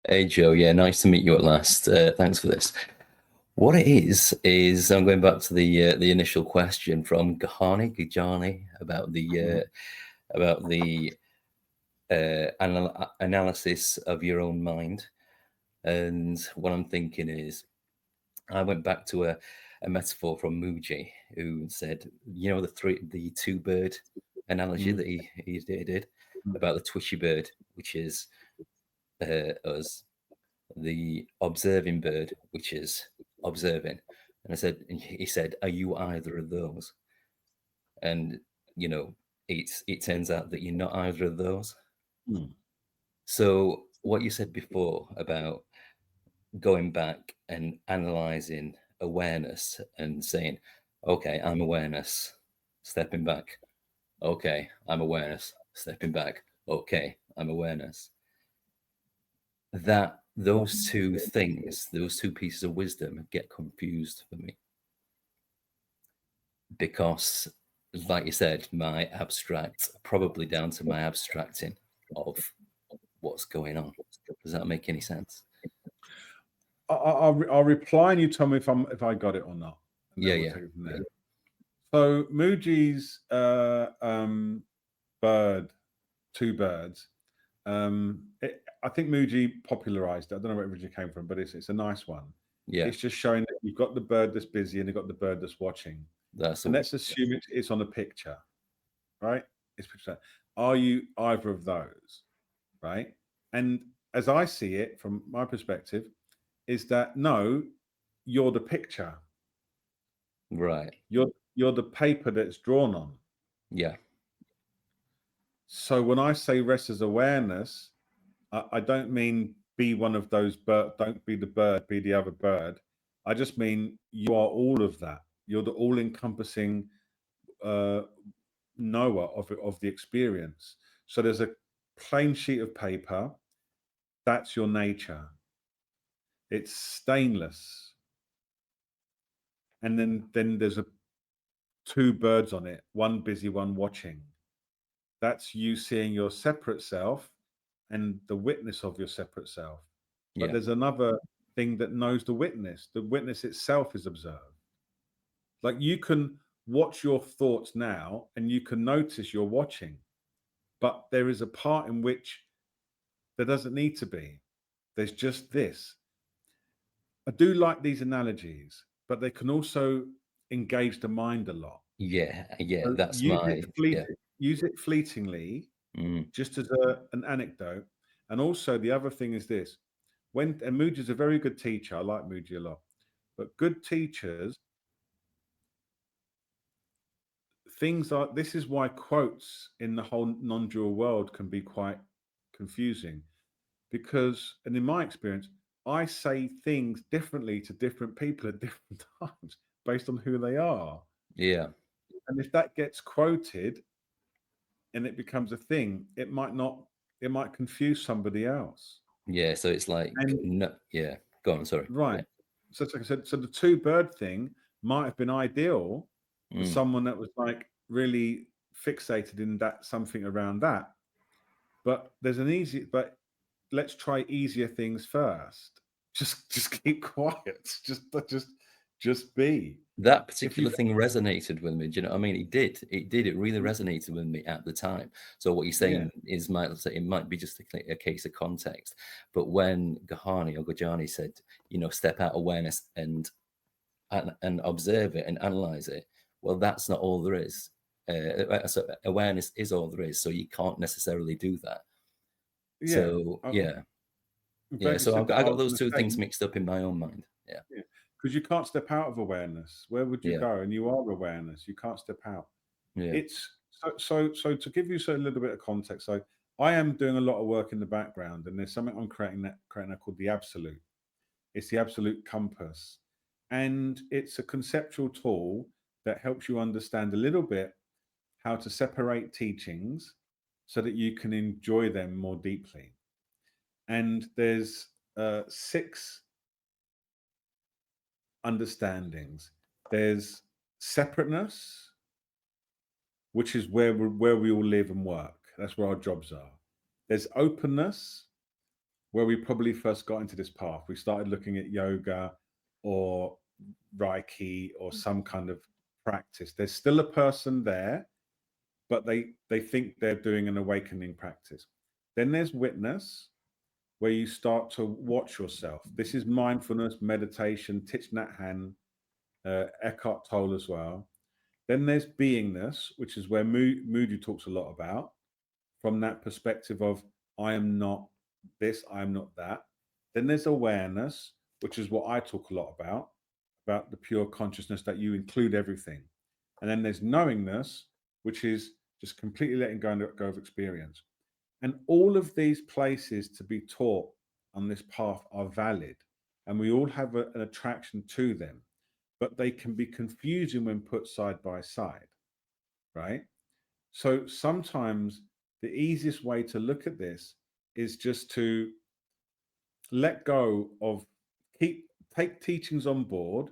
Hey Joe, yeah, nice to meet you at last. Thanks for this. What it is I'm going back to the initial question from Gajani about the analysis of your own mind. And what I'm thinking is, I went back to a metaphor from Muji, who said, the two bird analogy Mm, that he did mm, about the twitchy bird, which is us, the observing bird, which is observing. And he said, are you either of those? And, you know, it turns out that you're not either of those. mm, So what you said before about going back and analyzing awareness and saying, okay, I'm awareness, stepping back. Okay, I'm awareness, stepping back. Okay, I'm awareness. That those two things, those two pieces of wisdom get confused for me because, like you said, my abstract, probably down to my abstracting of what's going on. Does that make any sense? I'll reply and you tell me if I got it or not, and Yeah, then we'll yeah, take it from yeah, there. So Muji's bird, two birds. I think Muji popularized it. I don't know where it originally came from, but it's a nice one. yeah. It's just showing that you've got the bird that's busy and you've got the bird that's watching. That's And all. let's assume it's on a picture, right? It's picture. Are you either of those, right? And as I see it from my perspective, is that no, you're the picture. Right. You're the paper that's drawn on. Yeah, So when I say rest as awareness, I don't mean be one of those bird. Don't be the bird. Be the other bird. I just mean you are all of that. You're the all-encompassing uh, knower of the experience. So there's a plain sheet of paper. That's your nature. It's stainless, and then there's a two birds on it. One busy, one watching. That's you seeing your separate self and the witness of your separate self. But yeah, there's another thing that knows the witness. The witness itself is observed. Like you can watch your thoughts now and you can notice you're watching, but there is a part in which there doesn't need to be. There's just this. I do like these analogies, but they can also engage the mind a lot. yeah. So That's my yeah. use it fleetingly, Mm, just as an anecdote. And also the other thing is this: and Moody's a very good teacher. I like Moody a lot, but good teachers, things are. This is why quotes in the whole non-dual world can be quite confusing, because, and in my experience, I say things differently to different people at different times based on who they are. yeah, And if that gets quoted and it becomes a thing, it might confuse somebody else. yeah. So it's like And no, yeah. Go on. Sorry. right. Yeah. So it's like I said, so the two bird thing might have been ideal for Mm, someone that was like really fixated in that something around that. But but let's try easier things first. Just keep quiet. Just be. that If particular you thing resonated with me. Do you know what I mean? It did. It did. It really resonated with me at the time. So what you're yeah. saying is, might say it might be just a case of context. But when Gajani said, step out awareness and observe it and analyze it, well, that's not all there is. So awareness is all there is. So you can't necessarily do that. Yeah. So I'm yeah, yeah. glad you So said that. I I got was those gonna two say things mixed up in my own mind. Yeah, yeah. Because you can't step out of awareness. Where would you yeah, go? And you are awareness. You can't step out. yeah. It's so to give you a little bit of context. So I am doing a lot of work in the background, and there's something I'm creating that called the absolute. It's the absolute compass, and it's a conceptual tool that helps you understand a little bit how to separate teachings so that you can enjoy them more deeply. And there's six understandings. There's separateness, which is where we all live and work. That's where our jobs are. There's openness, where we probably first got into this path. We started looking at yoga or Reiki or some kind of practice. There's still a person there, but they think they're doing an awakening practice. Then there's witness, where you start to watch yourself. This is mindfulness, meditation, Thich Nhat Hanh, Eckhart Tolle as well. Then there's beingness, which is where Moody talks a lot about, from that perspective of I am not this, I am not that. Then there's awareness, which is what I talk a lot about the pure consciousness that you include everything. And then there's knowingness, which is just completely letting go of experience. And all of these places to be taught on this path are valid, and we all have an attraction to them, but they can be confusing when put side by side, right? So sometimes the easiest way to look at this is just to let go of, take teachings on board,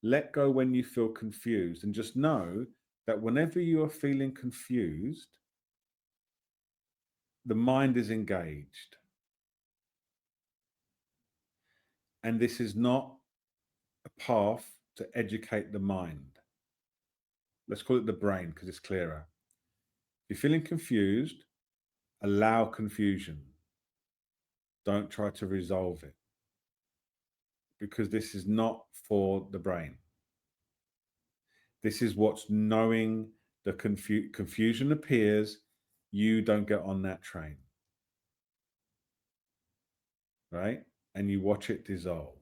let go when you feel confused, and just know that whenever you are feeling confused, the mind is engaged. And this is not a path to educate the mind. Let's call it the brain because it's clearer. If you're feeling confused, allow confusion. Don't try to resolve it, because this is not for the brain. This is what's knowing the confusion appears, you don't get on that train, right? And you watch it dissolve.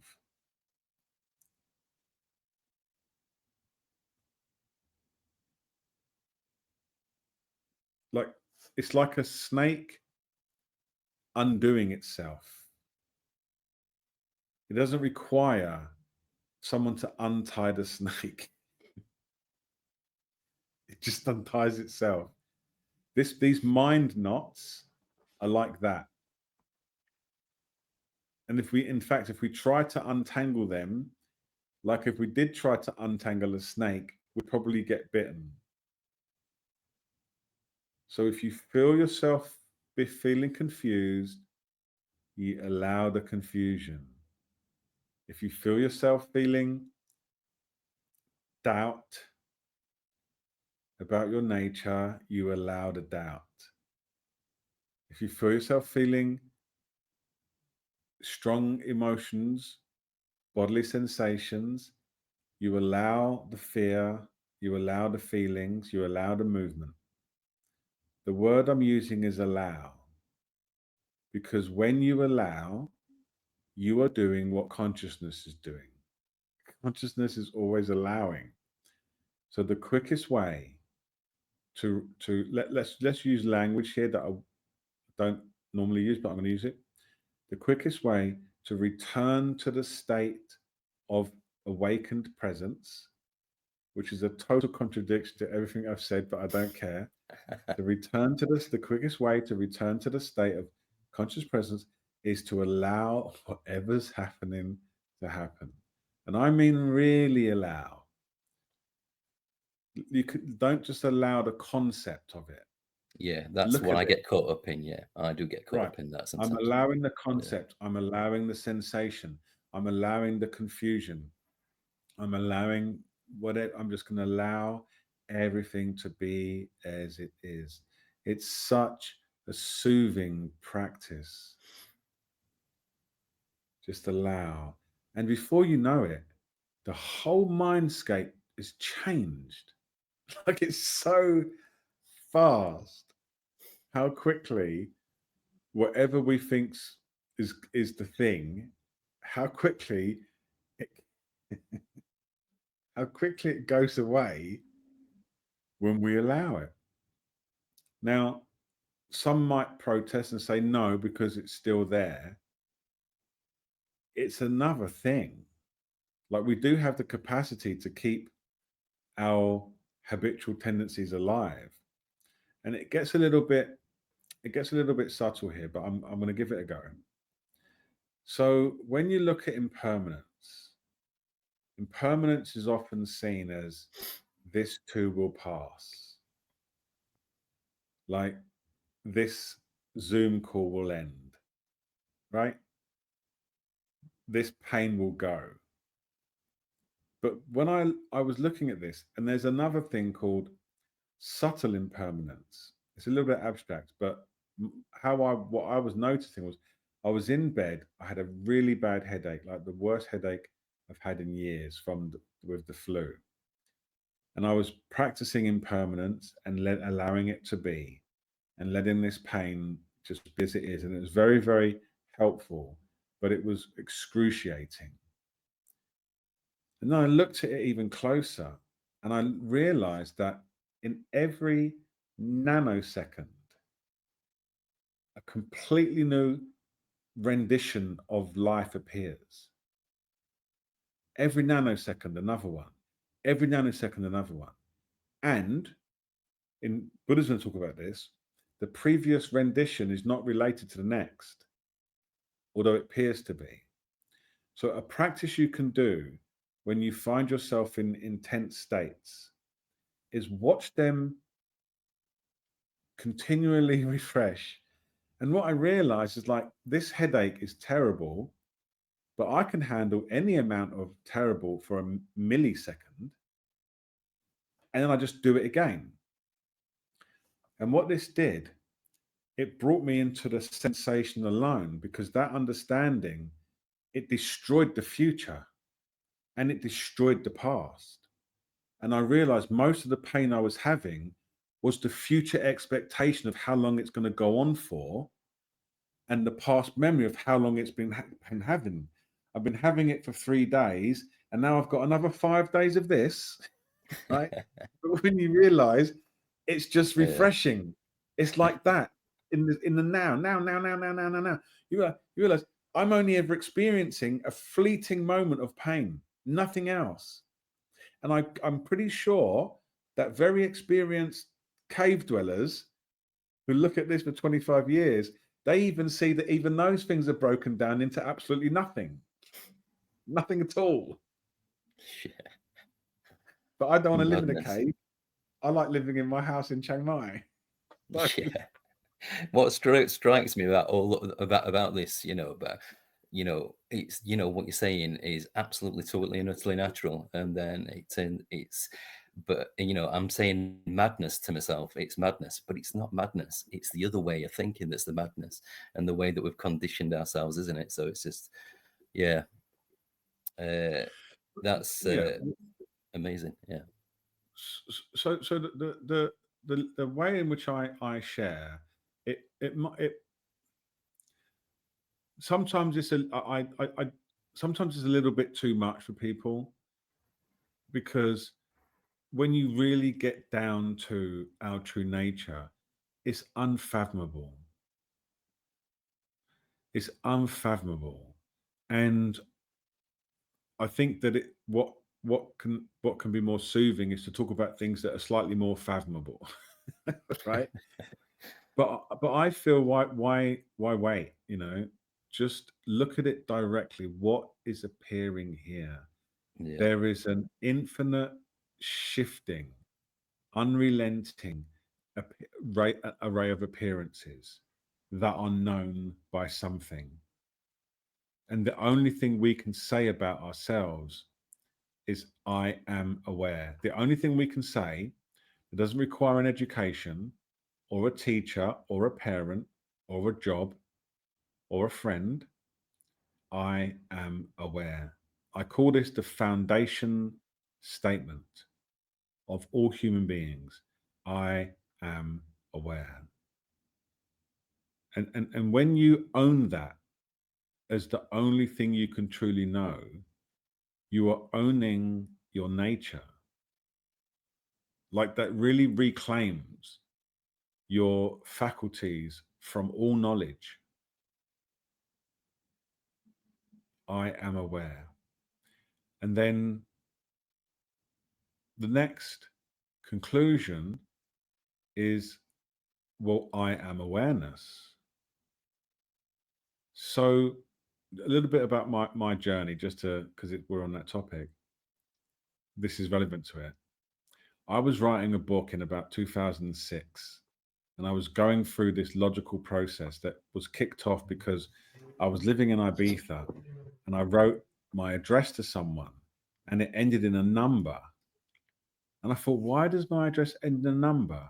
Like, it's like a snake undoing itself. It doesn't require someone to untie the snake. It just unties itself. These mind knots are like that. And if we try to untangle them, like if we did try to untangle a snake, we'd probably get bitten. So if you feel yourself be feeling confused, you allow the confusion. If you feel yourself feeling doubt about your nature, you allow the doubt. If you feel yourself feeling strong emotions, bodily sensations, you allow the fear, you allow the feelings, you allow the movement. The word I'm using is allow, because when you allow, you are doing what consciousness is doing. Consciousness is always allowing. So the quickest way let's use language here that I don't normally use, but I'm going to use it. The quickest way to return to the state of awakened presence, which is a total contradiction to everything I've said, but I don't care. The quickest way to return to the state of conscious presence is to allow whatever's happening to happen. And I mean really allow. Don't just allow the concept of it. Yeah, that's Look what at I it. get caught up in. Yeah, I do get caught Right. up in that I'm sometimes. allowing the Yeah. concept. I'm allowing the sensation. I'm allowing the confusion. I'm allowing I'm just going to allow everything to be as it is. It's such a soothing practice. Just allow. And before you know it, the whole mindscape is changed. Like, it's so fast how quickly whatever we think is the thing, how quickly it, how quickly it goes away when we allow it. Now, some might protest and say no because it's still there. It's another thing. Like, we do have the capacity to keep our habitual tendencies alive, and it gets a little bit subtle here, but I'm going to give it a go. So when you look at impermanence is often seen as this too will pass. Like, this Zoom call will end, right? this pain will go. But when I was looking at this, and there's another thing called subtle impermanence. It's a little bit abstract, but what I was noticing was I was in bed. I had a really bad headache, like the worst headache I've had in years with the flu. And I was practicing impermanence and allowing it to be, and letting this pain just be as it is. And it was very, very helpful, but it was excruciating. And then I looked at it even closer, and I realized that in every nanosecond, a completely new rendition of life appears. Every nanosecond, another one. Every nanosecond, another one. And in Buddhism, talk about this, the previous rendition is not related to the next, although it appears to be. So a practice you can do when you find yourself in intense states is watch them continually refresh. And what I realized is, like, this headache is terrible, but I can handle any amount of terrible for a millisecond. And then I just do it again. And what this did, it brought me into the sensation alone, because that understanding, it destroyed the future and it destroyed the past. And I realized most of the pain I was having was the future expectation of how long it's going to go on for, and the past memory of how long it's been having. I've been having it for 3 days, and now I've got another 5 days of this, right? But when you realize it's just Yeah. refreshing, it's like that in the now. You realize I'm only ever experiencing a fleeting moment of pain, nothing else. And I'm pretty sure that very experienced cave dwellers who look at this for 25 years, they even see that even those things are broken down into absolutely nothing. Nothing at all. Yeah. But I don't want to live in a Madness. cave. I like living in my house in Chiang Mai. So, Yeah. What strikes me about this, but it's what you're saying is absolutely totally and utterly natural, and then it's but I'm saying madness to myself. It's madness, but it's not madness. It's the other way of thinking that's the madness, and the way that we've conditioned ourselves, isn't it? So it's just, yeah, that's yeah. amazing. Yeah, So the way in which I share it sometimes I sometimes it's a little bit too much for people, because when you really get down to our true nature, it's unfathomable. It's unfathomable. And I think that what can be more soothing is to talk about things that are slightly more fathomable. Right? But I feel, why wait? Just look at it directly. What is appearing here? yeah, There is an infinite shifting, unrelenting array of appearances that are known by something. And the only thing we can say about ourselves is, I am aware. The only thing we can say, it doesn't require an education or a teacher or a parent or a job or a friend. I am aware. I call this the foundation statement of all human beings. I am aware. And when you own that as the only thing you can truly know, you are owning your nature. Like, that really reclaims your faculties from all knowledge. I am aware. And then the next conclusion is, well, I am awareness. So a little bit about my journey, just to, because we're on that topic. This is relevant to it. I was writing a book in about 2006, and I was going through this logical process that was kicked off because I was living in Ibiza, and and I wrote my address to someone, and it ended in a number. And I thought, why does my address end in a number?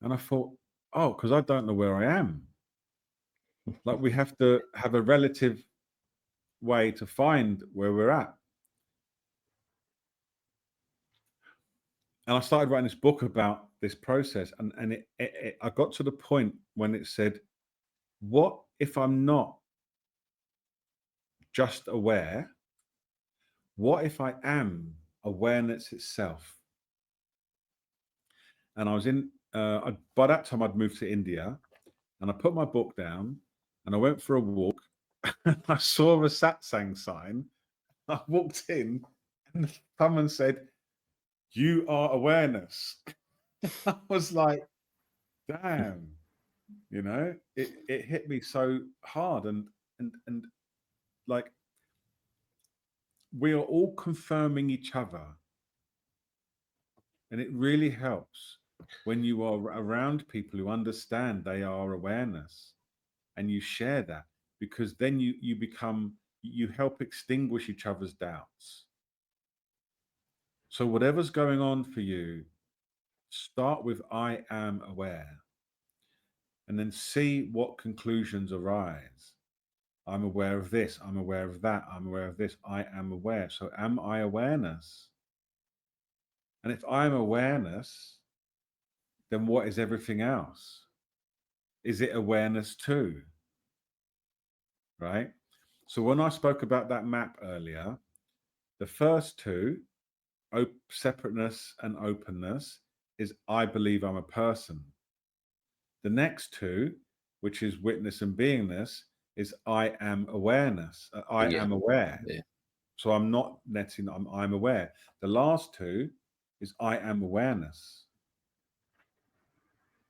And I thought, oh, because I don't know where I am. Like, we have to have a relative way to find where we're at. And I started writing this book about this process, and I got to the point when it said, what if I'm not just aware? What if I am awareness itself? And I was by that time I'd moved to India, and I put my book down and I went for a walk. And I saw a satsang sign. I walked in, and someone said, "You are awareness." I was like, damn, it hit me so hard, and like, we are all confirming each other, and it really helps when you are around people who understand they are awareness, and you share that, because then you help extinguish each other's doubts. So whatever's going on for you, start with I am aware, and then see what conclusions arise. I'm aware of this, I'm aware of that, I'm aware of this, I am aware. So am I awareness? And if I'm awareness, then what is everything else? Is it awareness too? Right? So when I spoke about that map earlier, the first two, separateness and openness, is I believe I'm a person. The next two, which is witness and beingness, is I am awareness. I am aware. Yeah. So I'm not netting, I'm aware. The last two is I am awareness.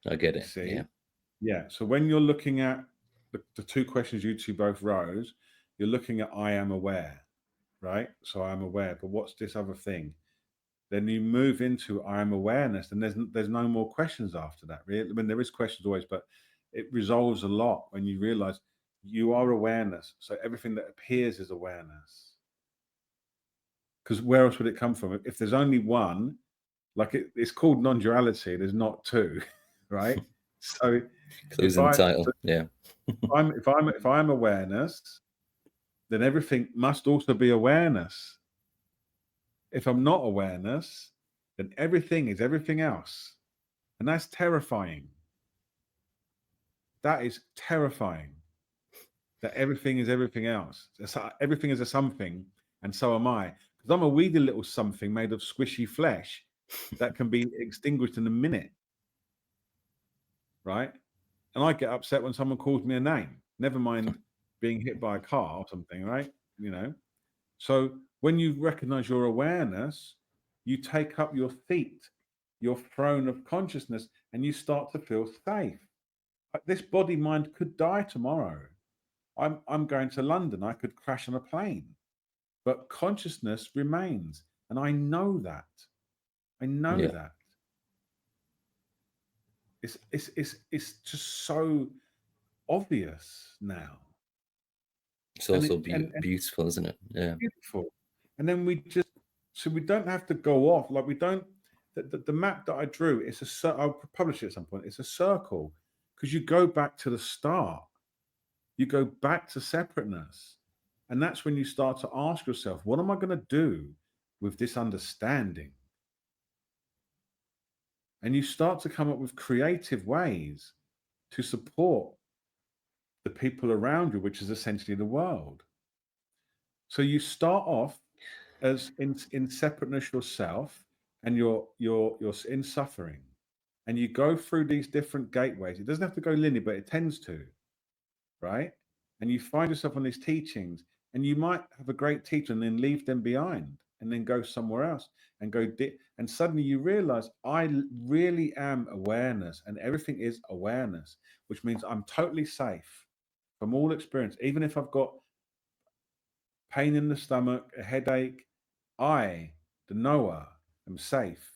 I get You it. see? Yeah. Yeah. So when you're looking at the two questions you two both rose, you're looking at I am aware, right? So I'm aware, but what's this other thing? Then you move into I am awareness, and there's no more questions after that. Really, I mean, there is questions always, but it resolves a lot when you realize you are awareness. So everything that appears is awareness. Because where else would it come from? If there's only one, like it's called non-duality, there's not two, right? So Closing the title. Yeah. if I'm awareness, then everything must also be awareness. If I'm not awareness, then everything is everything else. And that's terrifying. That is terrifying. That everything is everything else. Everything is a something, and so am I. Because I'm a weedy little something made of squishy flesh that can be extinguished in a minute. Right? And I get upset when someone calls me a name. Never mind being hit by a car or something, right? So when you recognize your awareness, you take up your seat, your throne of consciousness, and you start to feel safe. This body mind could die tomorrow. I'm going to London. I could crash on a plane, but consciousness remains, and I know that. I know that. It's just so obvious now. It's also beautiful, isn't it? Yeah. Beautiful. And then we don't have to go off. Like, we don't, the map that I drew, I'll publish it at some point. It's a circle, because you go back to the start. You go back to separateness. And that's when you start to ask yourself, what am I going to do with this understanding? And you start to come up with creative ways to support the people around you, which is essentially the world. So you start off as in separateness yourself, and you're in suffering, and you go through these different gateways. It doesn't have to go linear, but it tends to, right? And you find yourself on these teachings, and you might have a great teacher and then leave them behind and then go somewhere else and and suddenly you realize really am awareness, and everything is awareness, which means I'm totally safe from all experience. Even if I've got pain in the stomach, a headache, I, the knower, am safe.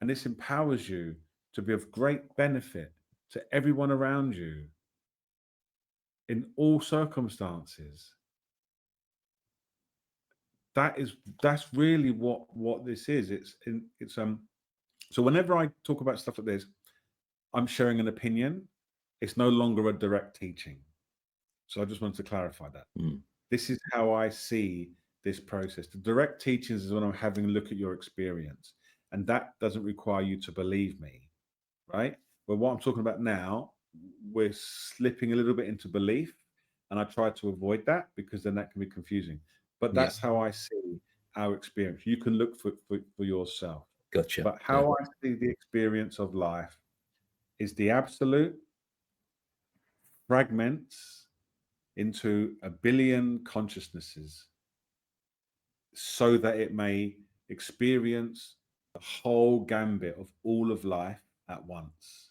And this empowers you to be of great benefit to everyone around you in all circumstances. that's really what this is. So whenever I talk about stuff like this, I'm sharing an opinion. It's no longer a direct teaching. So I just wanted to clarify that. Mm. This is how I see this process. The direct teachings is when I'm having a look at your experience, and that doesn't require you to believe me, right? But what I'm talking about now, we're slipping a little bit into belief, and I try to avoid that because then that can be confusing. But Yeah. that's how I see our experience. You can look for yourself. Gotcha. But Yeah. how I see the experience of life is the absolute fragments into a billion consciousnesses so that it may experience the whole gambit of all of life at once.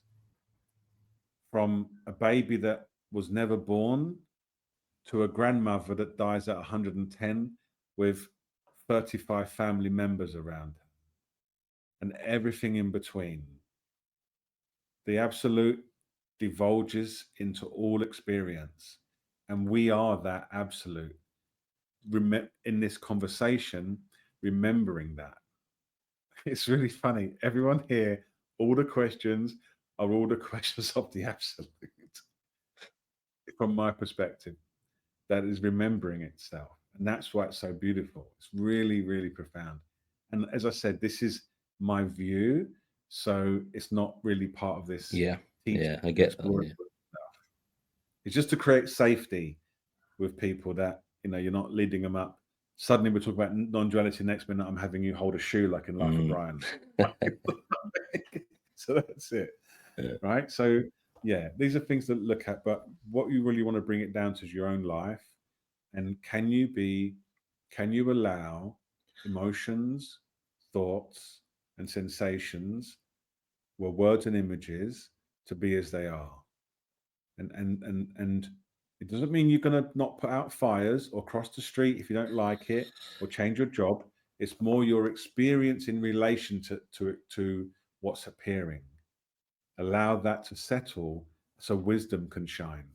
From a baby that was never born to a grandmother that dies at 110 with 35 family members around her, and everything in between. The absolute divulges into all experience, and we are that absolute. In this conversation, remembering that. It's really funny. Everyone here, all the questions are all the questions of the absolute, from my perspective, that is remembering itself. And that's why it's so beautiful. It's really, really profound. And as I said, this is my view. So it's not really part of this Yeah. teaching Yeah. I to get that. explore it. Yeah. It's just to create safety with people that, you're not leading them up. Suddenly we're talking about non-duality. Next minute, I'm having you hold a shoe like in Life of Mm. Brian. So that's it. Yeah. Right. So yeah, these are things to look at, but what you really want to bring it down to is your own life. And can you allow emotions, thoughts, and sensations, well, words and images, to be as they are? And it doesn't mean you're going to not put out fires or cross the street if you don't like it or change your job. It's more your experience in relation to what's appearing. Allow that to settle so wisdom can shine.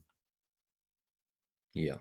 Yeah.